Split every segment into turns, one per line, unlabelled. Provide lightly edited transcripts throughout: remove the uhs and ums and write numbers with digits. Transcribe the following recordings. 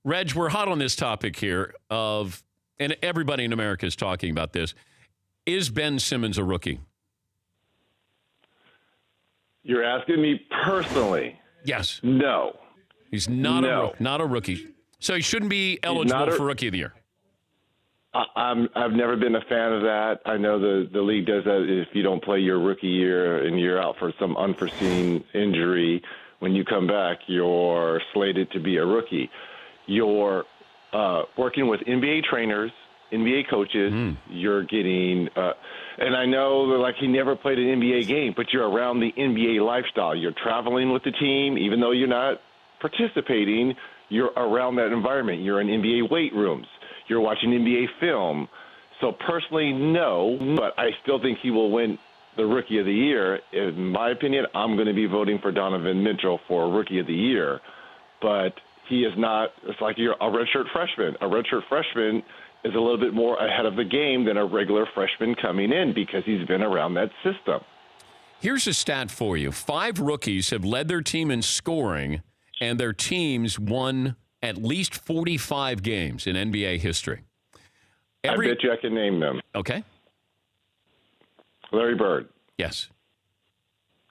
Reg, we're hot on this topic here and everybody in America is talking about this. Is Ben Simmons a rookie?
You're asking me personally?
Yes.
No.
He's not a rookie. So he shouldn't be eligible for Rookie of the Year.
I've never been a fan of that. I know the league does that if you don't play your rookie year and you're out for some unforeseen injury. When you come back, you're slated to be a rookie. You're working with NBA trainers, NBA coaches. You're getting and I know that, like, he never played an NBA game, but you're around the NBA lifestyle. You're traveling with the team, even though you're not participating. You're around that environment. You're in NBA weight rooms. You're watching NBA film. So personally, no, but I still think he will win the Rookie of the Year. In my opinion, I'm going to be voting for Donovan Mitchell for Rookie of the Year. But he is not – it's like you're a redshirt freshman. A redshirt freshman is a little bit more ahead of the game than a regular freshman coming in because he's been around that system.
Here's a stat for you. 5 rookies have led their team in scoring, and their teams won at least 45 games in NBA history.
I bet you I can name them.
Okay.
Larry Bird.
Yes.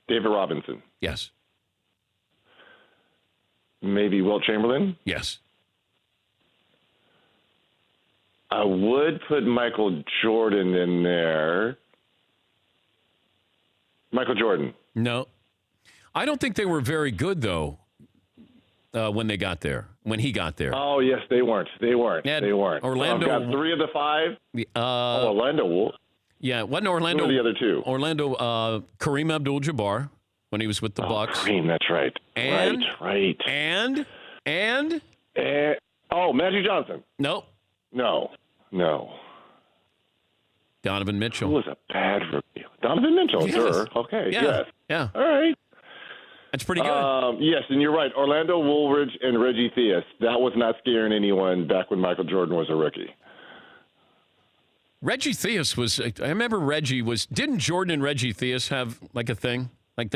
David Robinson.
Yes.
Maybe Wilt Chamberlain.
Yes.
I would put Michael Jordan in there. Michael Jordan.
No. I don't think they were very good, though, when they got there, when he got there.
Oh, yes, they weren't. They weren't.
Orlando.
I've got 3 of the 5. Orlando.
Yeah, wasn't Orlando.
Who were the other 2?
Orlando, Kareem Abdul-Jabbar when he was with the Bucks.
Kareem, that's right.
And,
right.
And
Magic Johnson.
No. Donovan Mitchell.
Who was a bad rookie? Donovan Mitchell,
yes.
Sure. Okay, yes.
Yeah.
All right.
That's pretty good.
Yes, and you're right. Orlando Woolridge and Reggie Theus. That was not scaring anyone back when Michael Jordan was a rookie.
Reggie Theus was, I remember didn't Jordan and Reggie Theus have like a thing? Like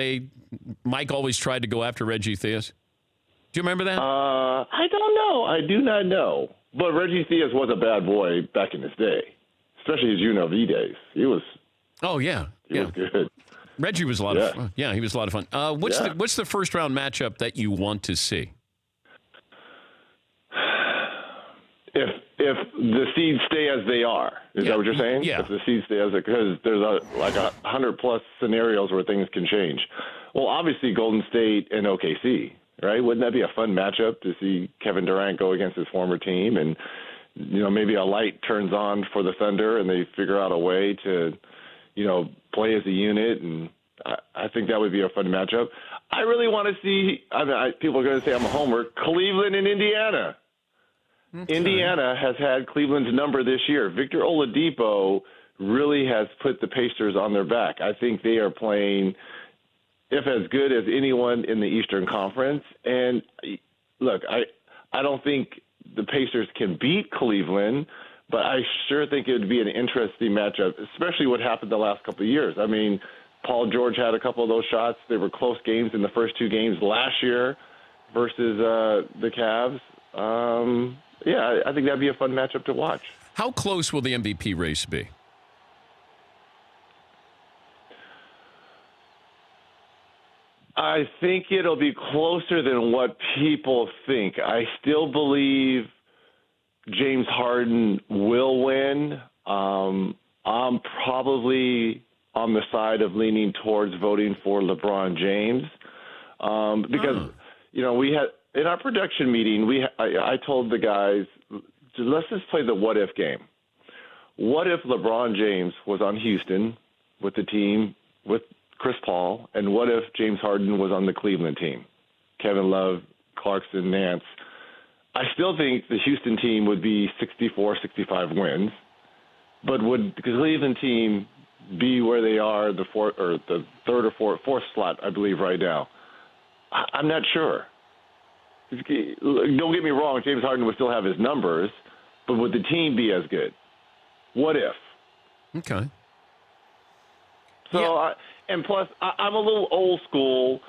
Mike always tried to go after Reggie Theus. Do you remember that?
I don't know. I do not know. But Reggie Theus was a bad boy back in his day, especially his UNLV days. He was.
Oh, yeah.
He was good.
Reggie was a lot of fun. Yeah, he was a lot of fun. What's the first round matchup that you want to see?
If the seeds stay as they are, is that what you're saying?
Yeah.
If the seeds stay as because there's like 100+ scenarios where things can change. Well, obviously Golden State and OKC, right? Wouldn't that be a fun matchup to see Kevin Durant go against his former team, and maybe a light turns on for the Thunder and they figure out a way to play as a unit, and I think that would be a fun matchup. I really want to see. People are going to say I'm a homer. Cleveland and Indiana. Okay. Indiana has had Cleveland's number this year. Victor Oladipo really has put the Pacers on their back. I think they are playing, if as good as anyone in the Eastern Conference. And look, I don't think the Pacers can beat Cleveland, but I sure think it would be an interesting matchup, especially what happened the last couple of years. I mean, Paul George had a couple of those shots. They were close games in the first 2 games last year versus the Cavs. I think that'd be a fun matchup to watch.
How close will the MVP race be?
I think it'll be closer than what people think. I still believe James Harden will win. I'm probably on the side of leaning towards voting for LeBron James because, we had in our production meeting, I told the guys, let's just play the what-if game. What if LeBron James was on Houston with the team with Chris Paul, and what if James Harden was on the Cleveland team? Kevin Love, Clarkson, Nance. I still think the Houston team would be 64, 65 wins, but would the Cleveland team be where they are, the third or fourth slot, I believe, right now? I'm not sure. Don't get me wrong, James Harden would still have his numbers, but would the team be as good? What if?
Okay.
So, and plus, I'm a little old school.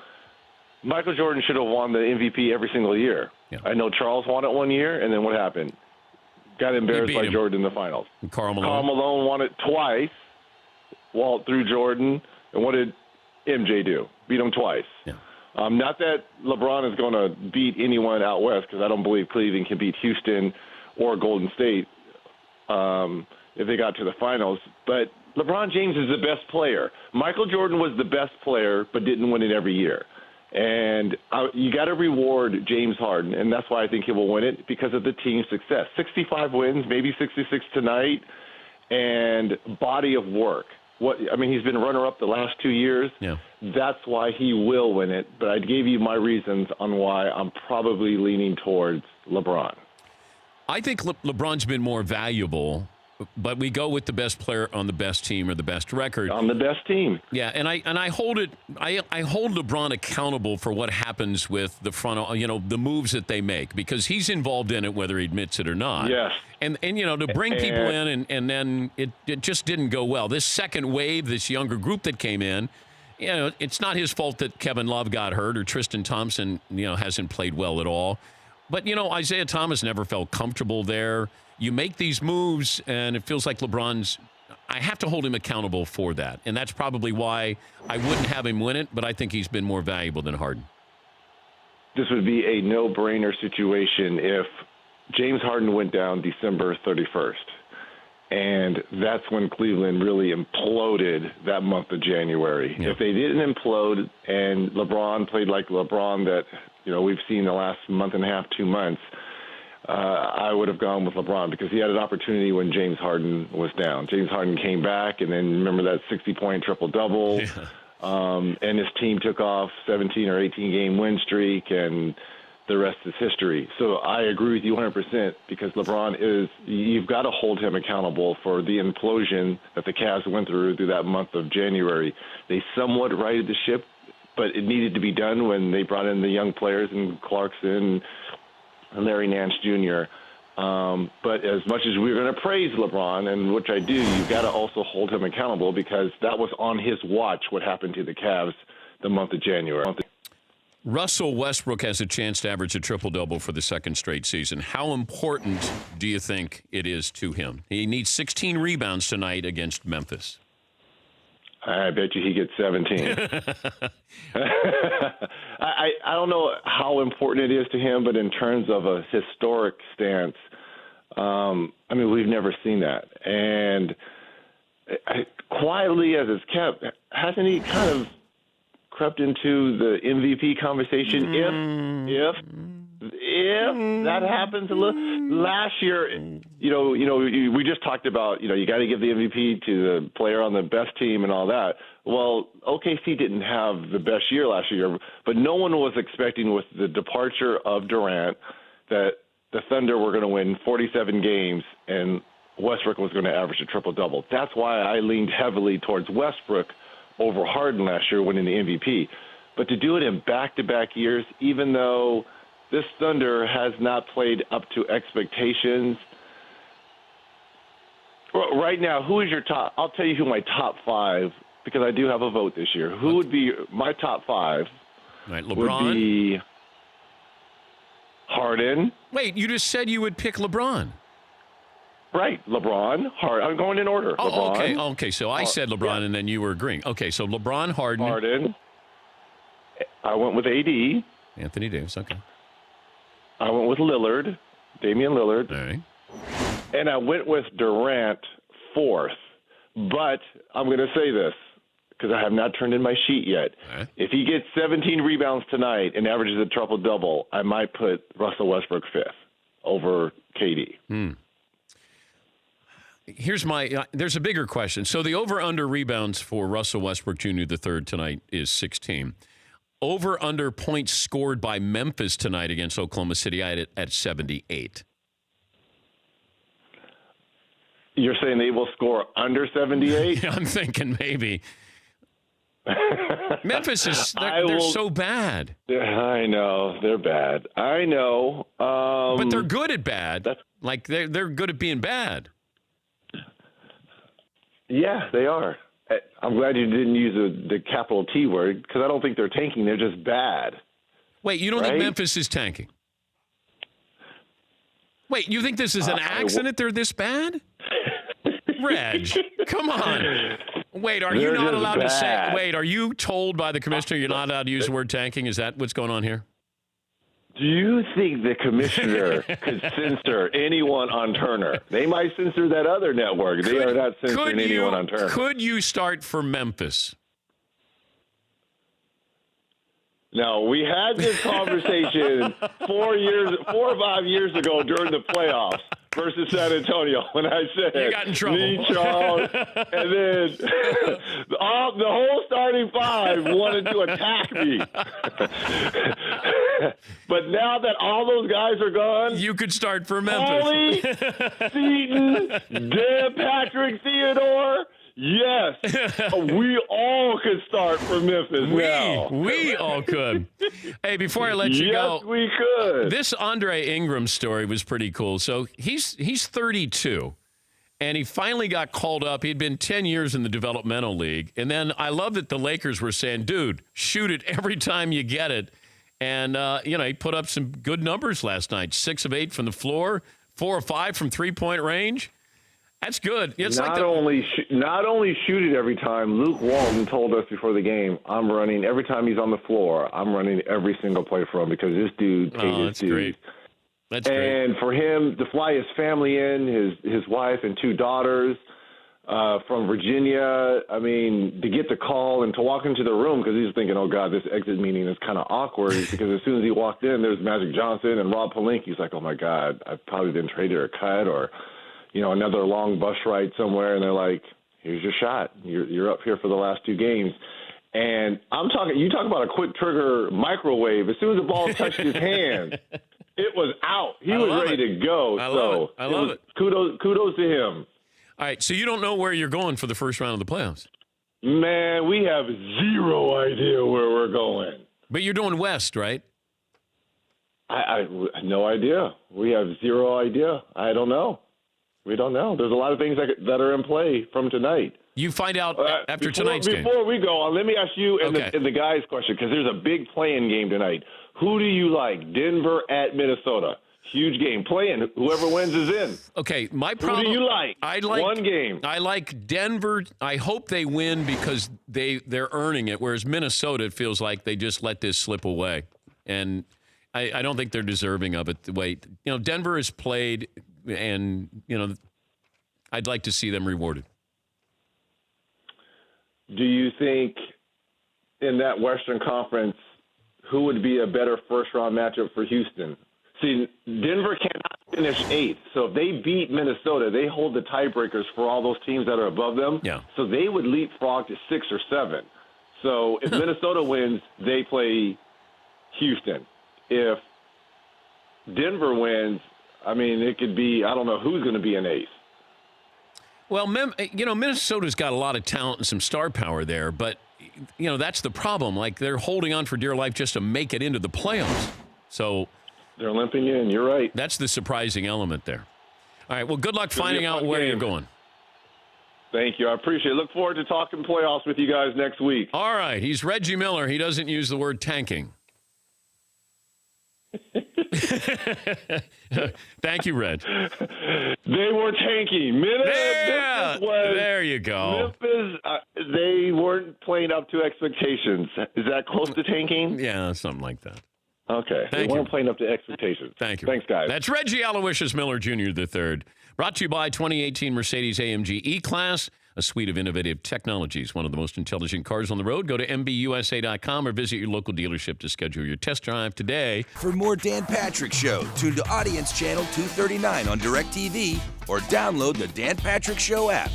Michael Jordan should have won the MVP every single year.
Yeah.
I know Charles won it one year, and then what happened? Got embarrassed by
him.
Jordan in the finals.
And Karl Malone.
Karl Malone won it twice, Walt through Jordan, and what did MJ do? Beat him twice.
Yeah.
Not that LeBron is going to beat anyone out west, because I don't believe Cleveland can beat Houston or Golden State if they got to the finals. But LeBron James is the best player. Michael Jordan was the best player, but didn't win it every year. And you got to reward James Harden, and that's why I think he will win it, because of the team's success. 65 wins, maybe 66 tonight, and body of work. He's been runner-up the last 2 years.
Yeah.
That's why he will win it. But I gave you my reasons on why I'm probably leaning towards LeBron.
I think LeBron's been more valuable, but we go with the best player on the best team or the best record.
On the best team.
Yeah, and I hold it. I hold LeBron accountable for what happens with the front, the moves that they make, because he's involved in it whether he admits it or not.
Yes.
And to bring people in and then it just didn't go well. This second wave, this younger group that came in, it's not his fault that Kevin Love got hurt or Tristan Thompson, hasn't played well at all. But, Isaiah Thomas never felt comfortable there. You make these moves, and it feels like I have to hold him accountable for that. And that's probably why I wouldn't have him win it, but I think he's been more valuable than Harden.
This would be a no-brainer situation if James Harden went down December 31st. And that's when Cleveland really imploded that month of January.
Yeah.
If they didn't implode and LeBron played like LeBron that, we've seen the last month and a half, 2 months, I would have gone with LeBron, because he had an opportunity when James Harden was down. James Harden came back, and then remember that 60-point triple-double, and his team took off 17 or 18-game win streak, and the rest is history. So I agree with you 100%, because LeBron you've got to hold him accountable for the implosion that the Cavs went through that month of January. They somewhat righted the ship, but it needed to be done when they brought in the young players and Clarkson and Larry Nance Jr. But as much as we're going to praise LeBron, and which I do, you've got to also hold him accountable, because that was on his watch what happened to the Cavs the month of January.
Russell Westbrook has a chance to average a triple-double for the second straight season. How important do you think it is to him? He needs 16 rebounds tonight against Memphis.
I bet you he gets 17. I don't know how important it is to him, but in terms of a historic stance, we've never seen that. And quietly as it's kept, hasn't he kind of crept into the MVP conversation? If that happens a little. Last year, we just talked about, you got to give the MVP to the player on the best team and all that. Well, OKC didn't have the best year last year, but no one was expecting, with the departure of Durant, that the Thunder were going to win 47 games and Westbrook was going to average a triple-double. That's why I leaned heavily towards Westbrook over Harden last year, winning the MVP. But to do it in back-to-back years, even though this Thunder has not played up to expectations. Right now, who is your top? I'll tell you who my top five, because I do have a vote this year. Who would be my top five?
All right, LeBron.
Would be Harden.
Wait, you just said you would pick LeBron.
Right, LeBron, Harden. I'm going in order.
Oh,
LeBron,
okay. So I said LeBron, and then you were agreeing. Okay, so LeBron,
Harden. I went with AD.
Anthony Davis, okay.
I went with Lillard, Damian Lillard.
All right.
And I went with Durant fourth. But I'm going to say this, because I have not turned in my sheet yet.
All right.
If he gets 17 rebounds tonight and averages a triple-double, I might put Russell Westbrook fifth over KD.
Here's there's a bigger question. So the over-under rebounds for Russell Westbrook Jr. the third tonight is 16. Over-under points scored by Memphis tonight against Oklahoma City, I had it at 78.
You're saying they will score under 78?
Yeah, I'm thinking maybe. Memphis they're so bad.
I know. They're bad. I know.
But they're good at bad. They're good at being bad.
Yeah, they are. I'm glad you didn't use the capital T word, because I don't think they're tanking. They're just bad.
Wait, you don't think Memphis is tanking? Wait, you think this is an accident? They're this bad? Reg, come on. Wait, are you not allowed to say? Wait, are you told by the commissioner you're not allowed to use the word tanking? Is that what's going on here?
Do you think the commissioner could censor anyone on Turner? They might censor that other network. They are not censoring anyone on Turner.
Could you start for Memphis?
No, we had this conversation 4 or 5 years ago during the playoffs versus San Antonio when I said
you got in trouble.
Lee Charles, and then the whole starting five wanted to attack me. But now that all those guys are gone,
you could start for Memphis.
Paulie, Seton, Dan Patrick, Theodore. Yes, we all could start for Memphis now.
We all could. Hey, before I let you go.
Yes, we could.
This Andre Ingram story was pretty cool. So he's 32, and he finally got called up. He'd been 10 years in the developmental league. And then I love that the Lakers were saying, dude, shoot it every time you get it. And, he put up some good numbers last night. 6 of 8 from the floor, 4 of 5 from three-point range. That's good. It's
not only shoot it every time. Luke Walton told us before the game, I'm running every time he's on the floor. I'm running every single play for him because this dude paid his dues.
Great. That's
great. And for him to fly his family in, his wife and 2 daughters from Virginia, I mean, to get the call and to walk into the room because he's thinking, oh, God, this exit meeting is kind of awkward because as soon as he walked in, there's Magic Johnson and Rob Pelinka. He's like, oh, my God, I've probably been traded or cut or – another long bus ride somewhere, and they're like, here's your shot. You're up here for the last 2 games. And you talk about a quick trigger microwave. As soon as the ball touched his hand, it was out. He was ready to go.
I love it.
Kudos to him.
All right, so you don't know where you're going for the first round of the playoffs?
Man, we have zero idea where we're going.
But you're doing West, right?
I no idea. We have zero idea. I don't know. We don't know. There's a lot of things that are in play from tonight.
You find out after tonight's game.
Before we go on, let me ask you and the guys' question, because there's a big play-in game tonight. Who do you like? Denver at Minnesota. Huge game. Play-in. Whoever wins is in.
Okay, my problem.
Who do you like? One game.
I like Denver. I hope they win because they're earning it, whereas Minnesota, it feels like they just let this slip away. And I don't think they're deserving of it. Denver has played, and, I'd like to see them rewarded.
Do you think in that Western Conference, who would be a better first-round matchup for Houston? See, Denver cannot finish 8th. So if they beat Minnesota, they hold the tiebreakers for all those teams that are above them.
Yeah.
So they would leapfrog to 6 or 7. So if Minnesota wins, they play Houston. If Denver wins, I mean, it could be, I don't know who's going to be an ace.
Well, Minnesota's got a lot of talent and some star power there, but, that's the problem. Like, they're holding on for dear life just to make it into the playoffs. So
they're limping in. You're right.
That's the surprising element there. All right, well, good luck finding out where you're going.
Thank you. I appreciate it. Look forward to talking playoffs with you guys next week.
All right. He's Reggie Miller. He doesn't use the word tanking. Thank you, Reg.
They were tanking.
There you go.
Memphis, they weren't playing up to expectations. Is that close to tanking?
Yeah, something like that.
Okay. They weren't playing up to expectations.
Thank you.
Thanks, guys.
That's Reggie Aloysius Miller Jr. III. Brought to you by 2018 Mercedes-AMG E-Class, a suite of innovative technologies, one of the most intelligent cars on the road. Go to MBUSA.com or visit your local dealership to schedule your test drive today.
For more Dan Patrick Show, tune to Audience Channel 239 on DirecTV or download the Dan Patrick Show app.